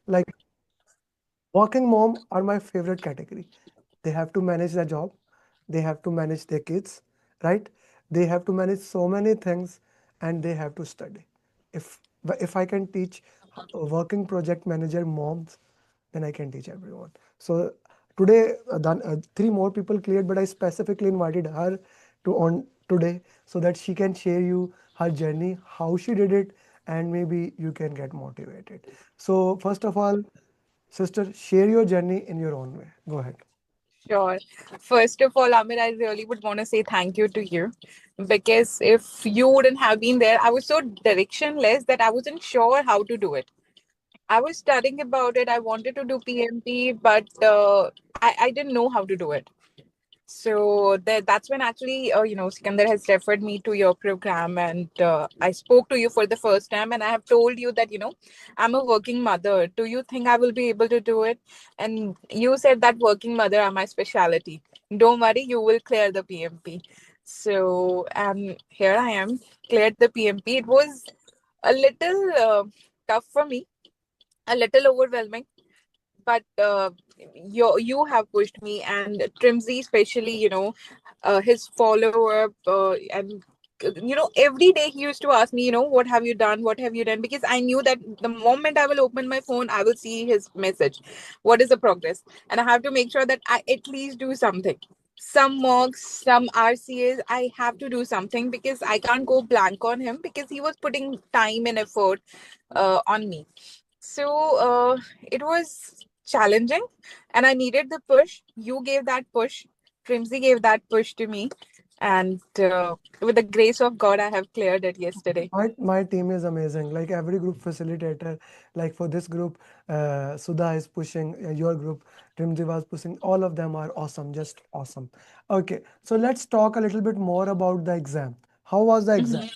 Like working mom are my favorite category. They have to manage their job, they have to manage their kids, right? They have to manage so many things, and they have to study. If if I can teach working project manager moms, then I can teach everyone. So today, three more people cleared, but I specifically invited her to on today so that she can share you her journey, how she did it, and maybe you can get motivated. So first of all, sister, share your journey in your own way. Go ahead. Sure. First of all, Amir, I really would want to say thank you to you because if you wouldn't have been there, I was so directionless that I wasn't sure how to do it. I was studying about it. I wanted to do PMP, but I didn't know how to do it. So that's when actually, Sikandar has referred me to your program, and I spoke to you for the first time, and I have told you that I'm a working mother. Do you think I will be able to do it? And you said that working mother are my specialty. Don't worry, you will clear the PMP. So here I am, cleared the PMP. It was a little tough for me, a little overwhelming, but you have pushed me, and Trimsy especially, his follow up, and every day he used to ask me, what have you done, what have you done, because I knew that the moment I will open my phone I will see his message, what is the progress, and I have to make sure that I at least do something, some mocks, some RCAs. I have to do something because I can't go blank on him because he was putting time and effort on me. So it was challenging, and I needed the push. You gave that push. Trimsy gave that push to me, and with the grace of God, I have cleared it yesterday. My team is amazing. Like every group facilitator, like for this group, Sudha is pushing, your group, Trimji was pushing. All of them are awesome, just awesome. Okay, so let's talk a little bit more about the exam. How was the exam? Mhm.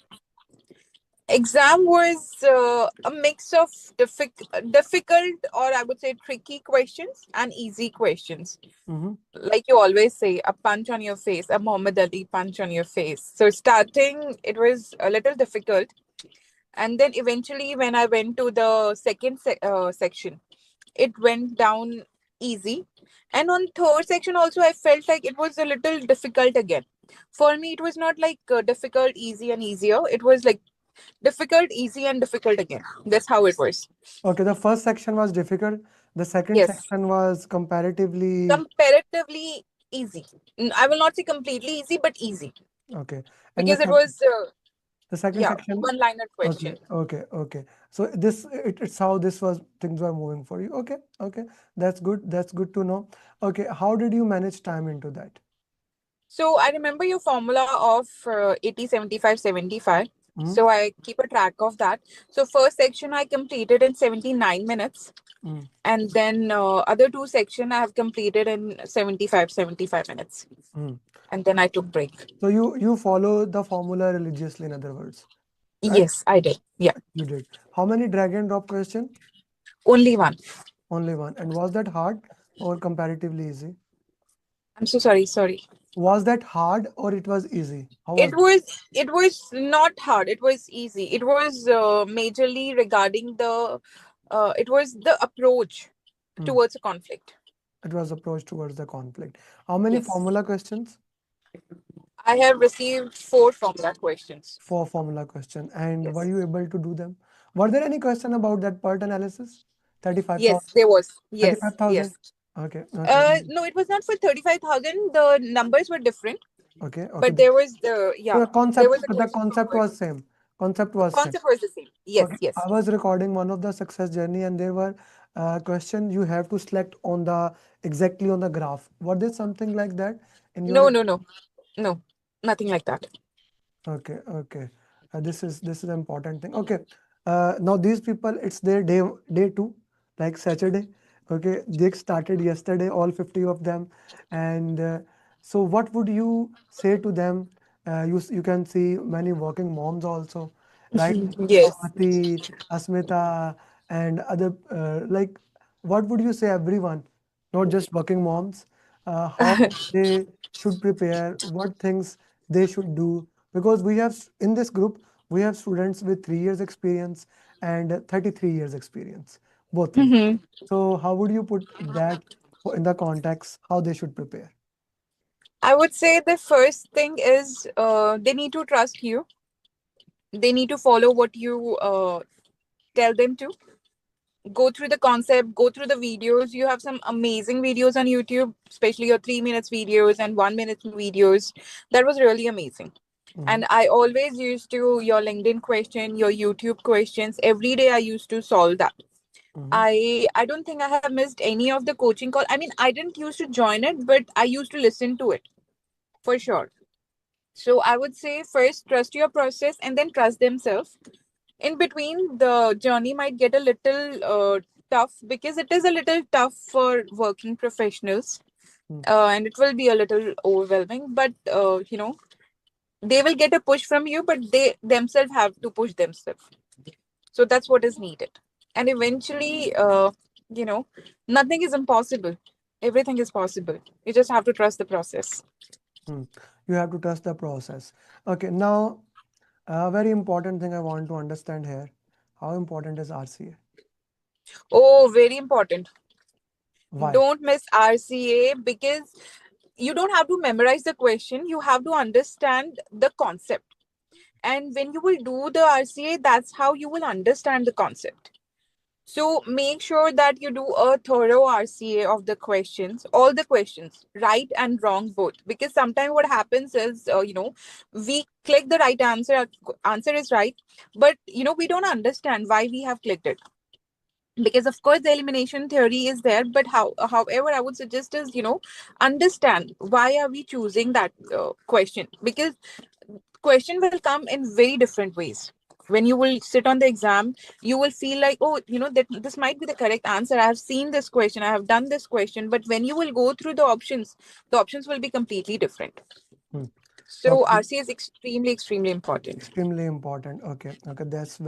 Exam was a mix of difficult, or I would say tricky questions and easy questions. Mm-hmm. Like you always say, a punch on your face, a Muhammad Ali punch on your face. So starting, it was a little difficult, and then eventually when I went to the second section, it went down easy, and on third section also I felt like it was a little difficult again. For me, it was not like difficult, easy and easier. It was like difficult, easy and difficult again. That's how it was. Okay, the first section was difficult. The second Yes, section was comparatively comparatively easy. I will not say completely easy, but easy, okay. And because it was the second yeah, section, one liner okay, question. okay, okay. So it's how this was things were moving for you. Okay, okay. That's good. That's good to know. Okay, how did you manage time into that? So I remember your formula of 80, 75, 75. Mm-hmm. So I keep a track of that. So first section I completed in 79 minutes. Mm, And then other two section I have completed in 75, 75 minutes. mm. And then I took break. So you follow the formula religiously, in other words, right? Yes, I did. Yeah. You did. How many drag and drop question? Only one. Only one. And was that hard or comparatively easy? I'm so sorry. Sorry. Was that hard or it was easy? How It was it? was it was not hard. It was easy. It was majorly regarding the it was the approach Mm. towards a conflict. It was approach towards the conflict. How many Yes. formula questions? I have received four formula questions. Four formula question. And were Yes. you able to do them? Were there any question about that part analysis? Yes, 35,000? there was. Yes, 35,000? yes. Okay, okay, No, it was not for 35,000. The numbers were different, okay, okay. but there was the So yeah, the there concept, was a the question concept paper. was same. Concept was same. Concept was the same. Yes, Okay, yes. I was recording one of the success journey, and there were question you have to select on the exactly on the graph. Was there something like that in No, your? no, no, no, nothing like that. Okay, okay. This is an important thing. Okay. Now these people, it's their day two, like Saturday. Okay, they started yesterday, all 50 of them, and so what would you say to them? You can see many working moms also, right? Yes. Swati, Asmita, and other like, what would you say everyone, not just working moms, how they should prepare, what things they should do, because we have in this group we have students with 3 years experience and 33 years experience. both things. Hmm. So how would you put that in the context how they should prepare? I would say the first thing is they need to trust you. They need to follow what you tell them to. Go through the concept, go through the videos. You have some amazing videos on YouTube, especially your 3 minutes videos and 1 minute videos. That was really amazing. Mm-hmm. And I always used to your LinkedIn question, your YouTube questions. Every day I used to solve that. Mm-hmm. I don't think I have missed any of the coaching call. I mean, I didn't used to join it, but I used to listen to it for sure. So I would say first trust your process and then trust themselves. In between, the journey might get a little tough because it is a little tough for working professionals, and it will be a little overwhelming. But they will get a push from you, but they themselves have to push themselves. So that's what is needed. And eventually, you know, nothing is impossible. Everything is possible. You just have to trust the process. Mm. You have to trust the process. Okay, now a very important thing I want to understand here. How important is RCA? Oh, very important. Why? Don't miss RCA because you don't have to memorize the question, you have to understand the concept. And when you will do the RCA, that's how you will understand the concept. So make sure that you do a thorough RCA of the questions, all the questions, right and wrong both. Because sometimes what happens is, we click the right answer, answer is right, but we don't understand why we have clicked it. Because of course the elimination theory is there, but however I would suggest is understand why are we choosing that question, because question will come in very different ways. When you will sit on the exam, you will feel like, oh, that this might be the correct answer, I have seen this question, I have done this question, but when you will go through the options will be completely different. Hmm. So Okay, RC is extremely extremely important. extremely important. Okay, okay, that's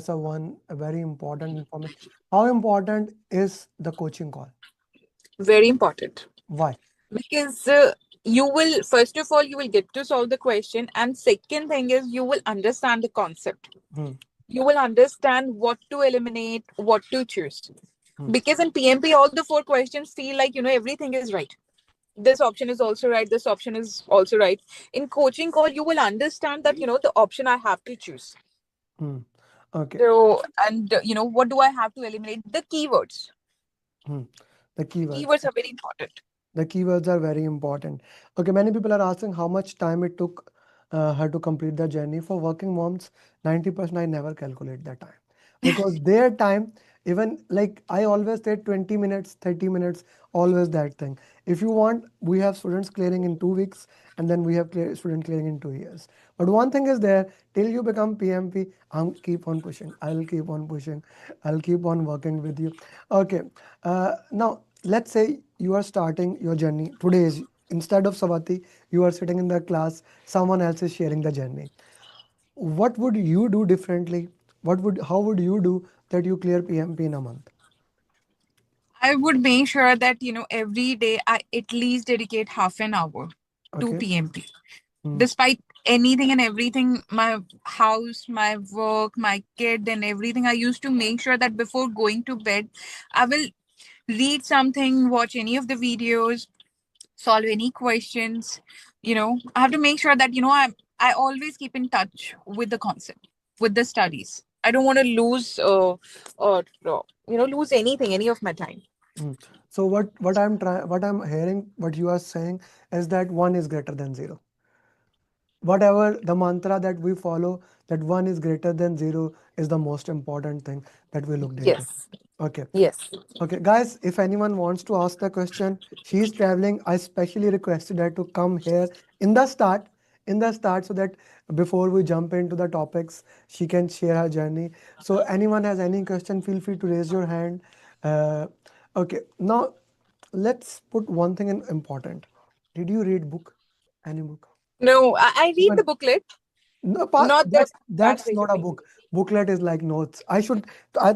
a very important information. How important is the coaching call? Very important. Why? Because you will, first of all, you will get to solve the question, and second thing is you will understand the concept. Hmm. You will understand what to eliminate, what to choose. Hmm. Because in PMP all the four questions feel like everything is right. This option is also right, this option is also right. In coaching call you will understand that the option I have to choose. Hmm. Okay. So, and what do I have to eliminate? The keywords. Hmm. The keywords. Keywords are very important. The keywords are very important. Okay, many people are asking how much time it took her to complete the journey. For working moms, 90% I never calculate that time because their time, even like I always say 20 minutes, 30 minutes, always that thing. If you want, we have students clearing in 2 weeks and then we have student clearing in 2 years. But one thing is there, till you become PMP, I'm keep on pushing. I'll keep on pushing. I'll keep on working with you. Okay. Now, let's say you are starting your journey today is instead of Savati, you are sitting in the class, someone else is sharing the journey. What would you do differently? How would you do that you clear PMP in a month? I would make sure that every day I at least dedicate half an hour to Okay. PMP. Hmm. Despite anything and everything, my house, my work, my kid, and everything, I used to make sure that before going to bed, I will read something, watch any of the videos, solve any questions. I have to make sure that I always keep in touch with the concept, with the studies. I don't want to lose or lose anything, any of my time. Hmm. So what I'm hearing, what you are saying is that one is greater than zero. Whatever the mantra that we follow, that one is greater than zero is the most important thing that we looked into. Yes. Okay. Yes. Okay, guys, if anyone wants to ask the question, she is traveling. I specially requested her to come here in the start, so that before we jump into the topics, she can share her journey. So, anyone has any question, feel free to raise your hand. Uh, okay, now let's put one thing in important. Did you read book? Any book? No, I read Even the booklet, no, not the that's back that's page not of a paper. book. booklet is like notes.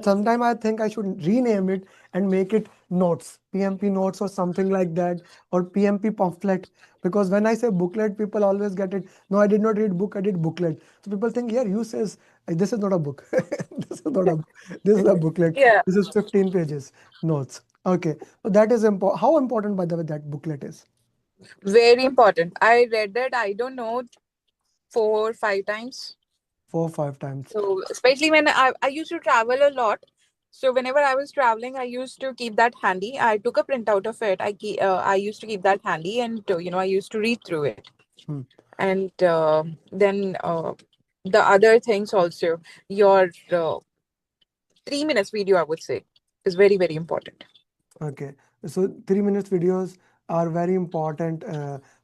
Sometime I think I should rename it and make it notes, PMP notes or something like that, or PMP pamphlet. Because when I say booklet, people always get it. No, I did not read book, I did booklet. So people think, yeah, you says this is not a book. This is not a book. This is a booklet. Yeah, This is 15 pages notes. Okay, so that is important. How important, by the way, that booklet is? very important. I read it, I don't know, 4 or 5 times. 4 or 5 times. So especially when I used to travel a lot. So whenever I was traveling, I used to keep that handy. I took a printout of it. I used to keep that handy, and I used to read through it. Hmm. And then the other things also, your 3 minutes video, I would say, is very very important. Okay, so 3 minutes videos are very important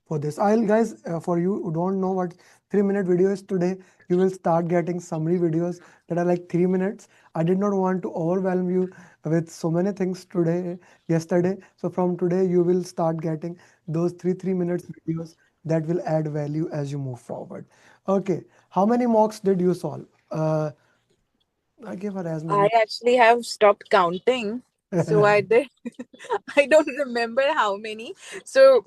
for this. I'll guys, for you who don't know what 3 minute video is today, you will start getting summary videos that are like 3 minutes. I did not want to overwhelm you with so many things today, yesterday. So from today, you will start getting those 3 minutes videos that will add value as you move forward. Okay, how many mocks did you solve? I gave her as I many. actually have stopped counting. So I did. I don't remember how many. So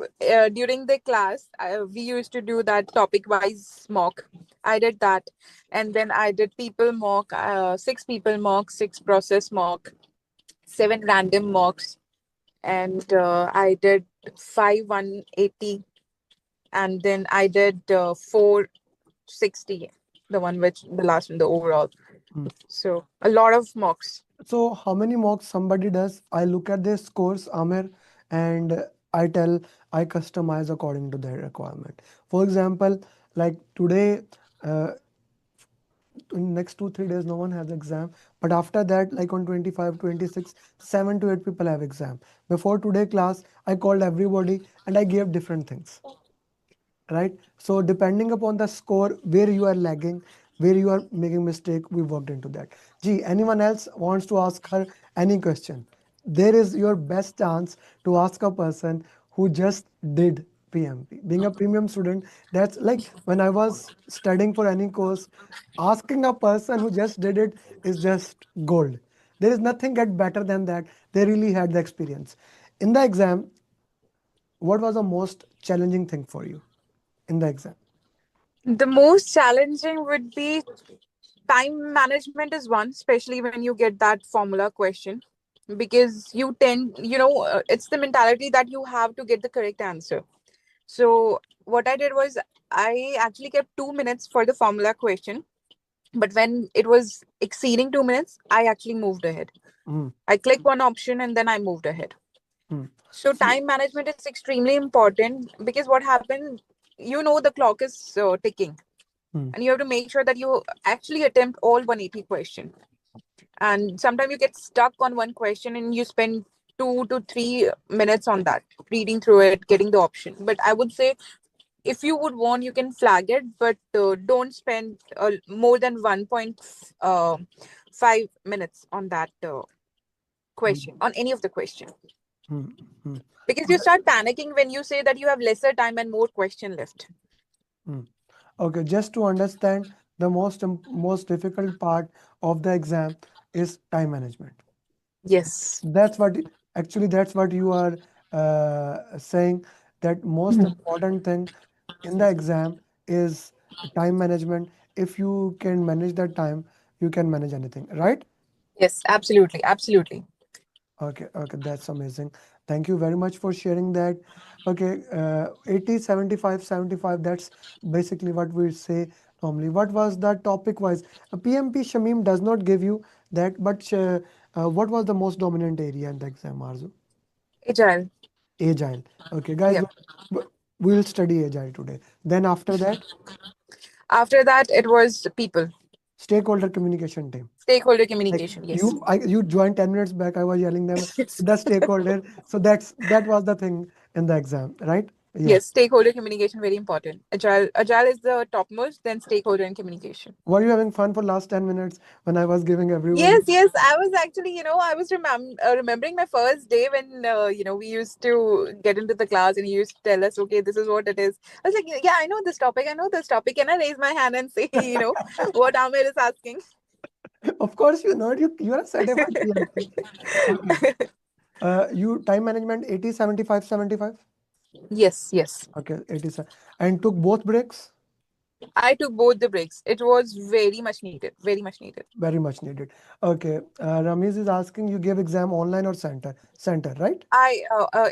during the class, we used to do that topic wise mock. I did that. And then I did people mock, 6 people mock, 6 process mock, 7 random mocks. And I did 5 180. And then I did 460, the one which the last one, the overall. Hmm. So a lot of mocks. So how many mocks somebody does, I look at their scores, Amer, and I tell I customize according to their requirement. For example, like today, uh, in next 2 3 days, no one has exam. But after that, like on 25, 26, 7 to 8 people have exam. Before today class, I called everybody and I gave different things, right? So depending upon the score, where you are lagging, where you are making mistake, we worked into that. Gee, anyone else wants to ask her any question? There is your best chance to ask a person who just did PMP. Being a premium student, that's like when I was studying for any course, asking a person who just did it is just gold. There is nothing get better than that. They really had the experience. In the exam, what was the most challenging thing for you in the exam? The most challenging would be time management is one, especially when you get that formula question, because you tend, it's the mentality that you have to get the correct answer. So what I did was I actually kept 2 minutes for the formula question, but when it was exceeding 2 minutes, I actually moved ahead. Mm, I clicked one option and then I moved ahead. mm. So So, time management is extremely important, because what happened, the clock is ticking, mm, and you have to make sure that you actually attempt all 180 question. And sometimes you get stuck on one question and you spend 2 to 3 minutes on that, reading through it, getting the option. But I would say, if you would want, you can flag it, but don't spend more than 1.5 minutes on that mm, question, on any of the question, mm, mm. because you start panicking when you say that you have lesser time and more question left. Mm. Okay, just to understand, the most difficult part of the exam is time management. Yes. That's what actually that's what you are saying, that most important thing in the exam is time management. If you can manage that time, you can manage anything, right? Yes, absolutely, absolutely. Okay, okay, that's amazing. Thank you very much for sharing that. Okay, 80, 75, 75, that's basically what we say normally. What was the topic wise? PMP Shamim does not give you that, but what was the most dominant area in the exam, Arzu? Agile. Agile. Okay, guys, Yeah. we'll study Agile today. Then after that, After that, it was people, stakeholder communication team. stakeholder Like communication. Yes. you joined 10 minutes back. I was yelling them Yes. the stakeholder. So that was the thing in the exam, right? Yes. Yes, stakeholder communication very important. Agile is the topmost, then stakeholder and communication. Were you having fun for last 10 minutes when I was giving everybody? Yes, yes. I was actually, I was remembering my first day when, we used to get into the class and he used to tell us, okay, this is what it is. I was like, yeah, I know this topic. I know this topic. Can I raise my hand and say, what Amer is asking? Of course, you know it. You are a certified PMP. Okay. You time management 80, 75, 75. Yes, yes. Okay, 87. And took both breaks. I took both the breaks. It was very much needed. Very much needed. Very much needed. Okay. Ramesh is asking you gave exam online or center? Center, right? I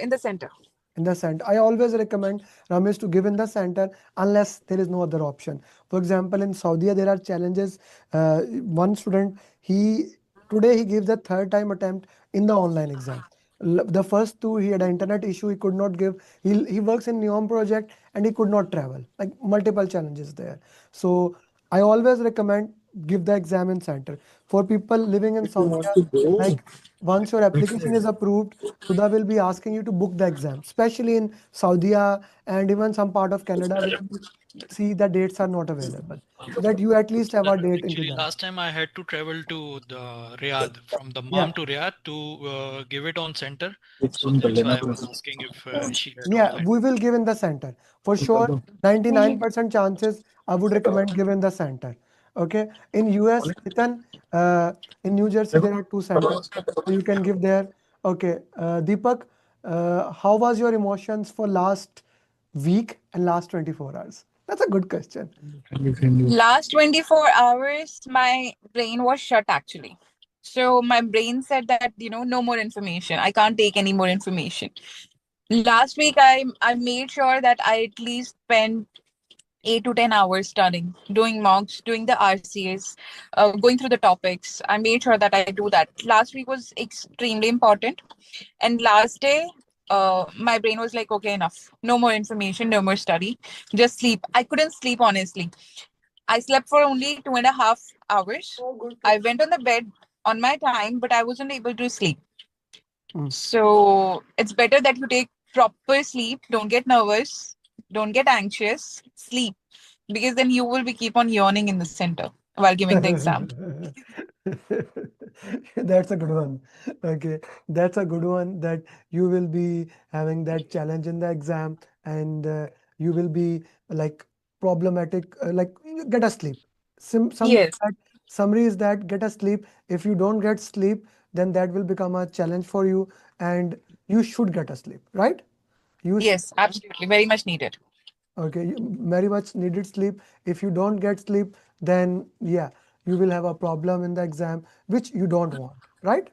in the center. In the center. I always recommend Ramesh to give in the center unless there is no other option. For example, in Saudi, there are challenges. One student, he today he gave the third time attempt in the online exam. The first two, he had an internet issue, he could not give. He works in Neom project and he could not travel. Like multiple challenges there. So I always recommend give the exam in center. For people living in Saudi, like once your application is approved, Sudha will be asking you to book the exam, especially in Saudi and even some part of Canada where you see the dates are not available, so that you at least have a date into Actually, that. last time I had to travel to the Riyadh, from the Yeah, Mom to Riyadh to give it on center. So that's why I was asking if she had yeah, online. we will give in the center for sure. 99% chances I would recommend give in the center. Okay, in US, Nitin, in New Jersey there are two centers, so you can give there. Okay, Deepak, how was your emotions for last week and last 24 hours? That's a good question. Last 24 hours, my brain was shut actually. So my brain said that, no more information. I can't take any more information. Last week, I made sure that I at least spent 8 to 10 hours studying, doing mocks, doing the RCS, going through the topics. I made sure that I do that. Last week was extremely important. And last day, my brain was like, okay, enough. No more information, no more study. Just sleep. I couldn't sleep, honestly. I slept for only 2.5 hours. Oh, good. I went on the bed on my time, but I wasn't able to sleep. Mm. So it's better that you take proper sleep. Don't get nervous. Don't get anxious. Sleep, because then you will be keep on yawning in the center while giving the exam. That's a good one. Okay, that's a good one that you will be having that challenge in the exam and you will be like problematic, like you get a sleep. Summary is Yes, that, summary is that get a sleep. If you don't get sleep, then that will become a challenge for you and you should get a sleep, right? You should. yes, absolutely. Very much needed. Okay, very much needed sleep. If you don't get sleep, then yeah, you will have a problem in the exam, which you don't want, right?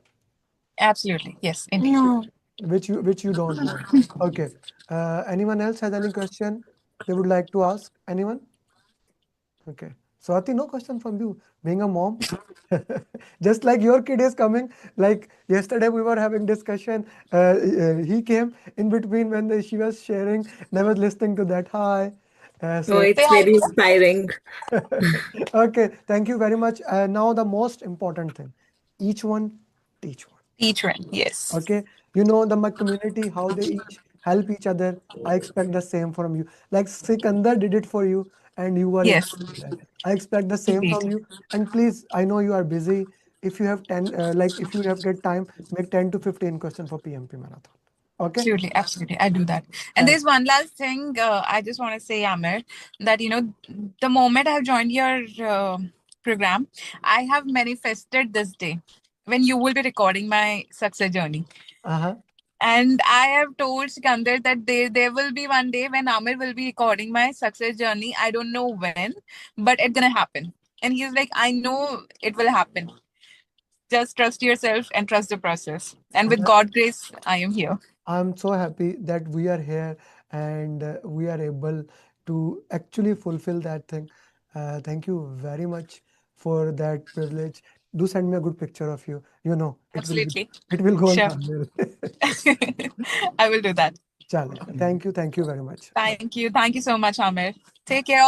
Absolutely. Yes, indeed. No. Which you don't want. Okay. Anyone else has any question they would like to ask? Anyone? Okay. Swati, no question from you. Being a mom, just like your kid is coming. Like yesterday, we were having discussion. He came in between when she was sharing, and I was listening to that. Hi. No, So Say it's hi. very inspiring. okay, thank you very much. Now the most important thing, each one teach one. Teach one. Yes. Okay, you know my community how they each help each other. I expect the same from you. Like Sikandar did it for you, and you were able Yes, to do that. I expect the same indeed. from you. And please, I know you are busy. If you have 10, like if you have get time, make 10 to 15 questions for PMP marathon. Okay. Absolutely, absolutely. I do that. And Uh, there's one last thing I just want to say, Amer, that the moment I have joined your program, I have manifested this day when you will be recording my success journey. uh-huh. And I have told Sikandar that there will be one day when Amir will be recording my success journey. I don't know when, but it's gonna happen. And he's like, I know it will happen. Just trust yourself and trust the process. And with God grace, I am here. I'm so happy that we are here and we are able to actually fulfill that thing. Thank you very much for that privilege. Do send me a good picture of you. You know, Absolutely. it will go on Sure. thumbnail. I will do that. Chale. Thank you. Thank you very much. Bye. Thank you. Thank you so much, Amir. Take care.